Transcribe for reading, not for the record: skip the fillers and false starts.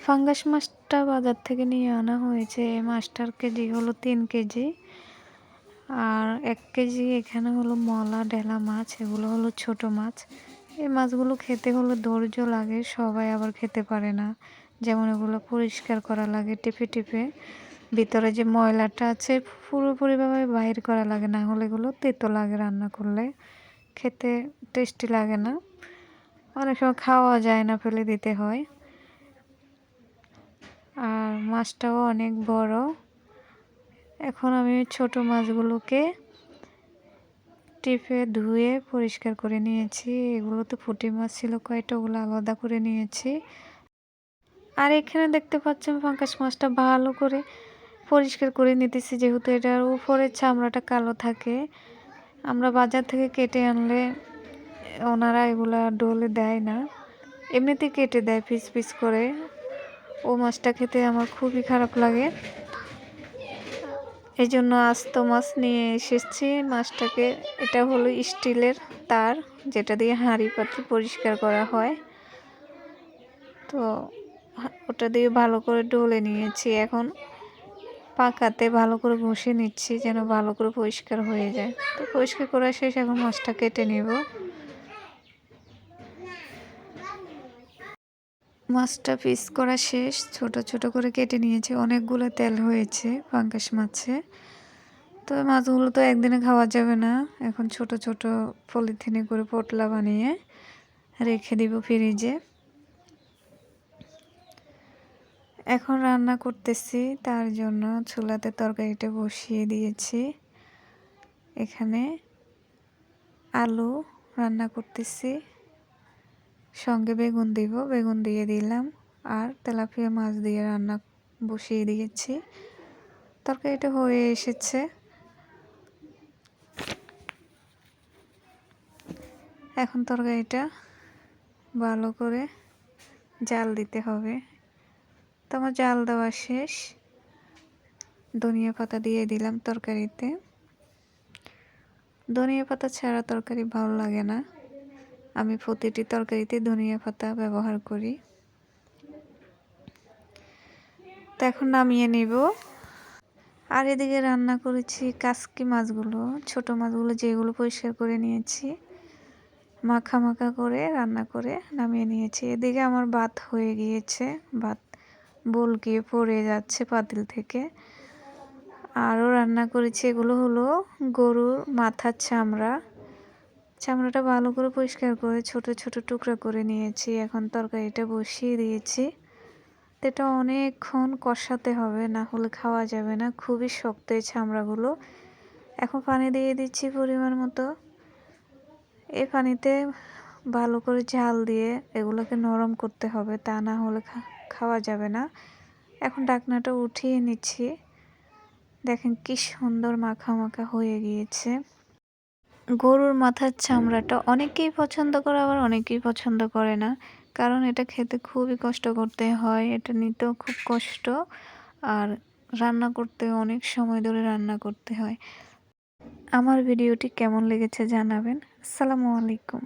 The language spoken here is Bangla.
ফাঙ্গাস মাছটা বাজার থেকে নিয়ে আনা হয়েছে। এই মাছটার কেজি হলো 3 কেজি। আর 1 কেজি এখানে হলো মলা, ডেলা মাছ। এগুলো হলো ছোট মাছ। এই মাছগুলো খেতে হলে ধৈর্য লাগে, সবাই আবার খেতে পারে না। যেমন এগুলো পরিষ্কার করা লাগে টিপে টিপে। ভিতরে যে ময়লাটা আছে পুরোপুরিভাবে বাহির করা লাগে, না হলে এগুলো তেতো লাগে রান্না করলে। খেতে টেস্টি লাগে না। অনেক সময় খাওয়া যায় না, ফেলে দিতে হয়। আর মাছটাও অনেক বড়। এখন আমি ছোট মাছগুলোকে টিপে ধুয়ে পরিষ্কার করে নিয়েছি। এগুলো তো পুঁটি মাছ ছিল কয়টা, ওগুলো আলাদা করে নিয়েছি। আর এখানে দেখতে পাচ্ছেন পাঙ্গাস মাছটা ভালো করে পরিষ্কার করে নিতেছি, যেহেতু এটার উপরের চামড়াটা কালো থাকে। আমরা বাজার থেকে কেটে আনলে ওনারা এগুলা ডলে দেয় না, এমনিতেই কেটে দেয় পিস পিস করে। ও মাছটা খেতে আমার খুবই খারাপ লাগে, এই জন্য আস্ত মাছ নিয়ে এসেছি মাছটাকে। এটা হলো স্টিলের তার, যেটা দিয়ে হাঁড়ি পাতি পরিষ্কার করা হয়। তো ওটা দিয়ে ভালো করে ডলে নিয়েছি। এখন পাকাতে ভালো করে ঘষে নিচ্ছি যেন ভালো করে পরিষ্কার হয়ে যায়। তো পরিষ্কার করা শেষ, এখন মাছটা কেটে নেব। মাছটা পিস করা শেষ, ছোট ছোট করে কেটে নিয়েছি। অনেকগুলো তেল হয়েছে পাঙ্গাস মাছে। তো মাছগুলো তো একদিনে খাওয়া যাবে না, এখন ছোট ছোট পলিথিনে করে পোটলা বানিয়ে রেখে দিব ফ্রিজে। এখন রান্না করতেছি, তার জন্য চুলাতে তরকারিটা বসিয়ে দিয়েছি। এখানে আলু রান্না করতেছি, সঙ্গে বেগুন দিব, বেগুন দিয়ে দিলাম। আর তেলাপিয়া মাছ দিয়ে রান্না বসিয়ে দিয়েছি। তরকারিটা হয়ে এসেছে। এখন তরকারিটা ভালো করে জাল দিতে হবে। তো আমার জাল দেওয়া শেষ। ধনিয়া পাতা দিয়ে দিলাম তরকারিতে। ধনিয়া পাতা ছাড়া তরকারি ভালো লাগে না, আমি প্রতিটি তরকারিতে ধনিয়া পাতা ব্যবহার করি। তো এখন নামিয়ে নিব। আর এদিকে রান্না করেছি কাসকি মাছগুলো, ছোট মাছগুলো যেগুলো পরিষ্কার করে নিয়েছি, মাখা মাখা করে রান্না করে নামিয়ে নিয়েছি। এদিকে আমার ভাত হয়ে গিয়েছে, ভাত বলকিয়ে পড়ে যাচ্ছে পাতিল থেকে। আরও রান্না করেছি, এগুলো হলো গরুর মাথার চামড়া। চামড়াটা ভালো করে পরিষ্কার করে ছোট ছোট টুকরা করে নিয়েছি। এখন তরকারিটা বসিয়ে দিয়েছি। এটা অনেকক্ষণ কষাতে হবে, না হলে খাওয়া যাবে না, খুবই শক্ত এই চামড়াগুলো। এখন পানি দিয়ে দিচ্ছি পরিমাণ মতো। এই পানিতে ভালো করে ঝাল দিয়ে এগুলোকে নরম করতে হবে, তা না হলে খাওয়া যাবে না। এখন ঢাকনাটা উঠিয়ে নিচ্ছি। দেখেন কি সুন্দর মাখা মাখা হয়ে গিয়েছে। গরুর মাথার চামড়াটা অনেকেই পছন্দ করে, আবার অনেকেই পছন্দ করে না, কারণ এটা খেতে খুবই কষ্ট করতে হয়, এটা নিতেও খুব কষ্ট। আর রান্না করতে অনেক সময় ধরে রান্না করতে হয়। আমার ভিডিওটি কেমন লেগেছে জানাবেন। আসসালামু আলাইকুম।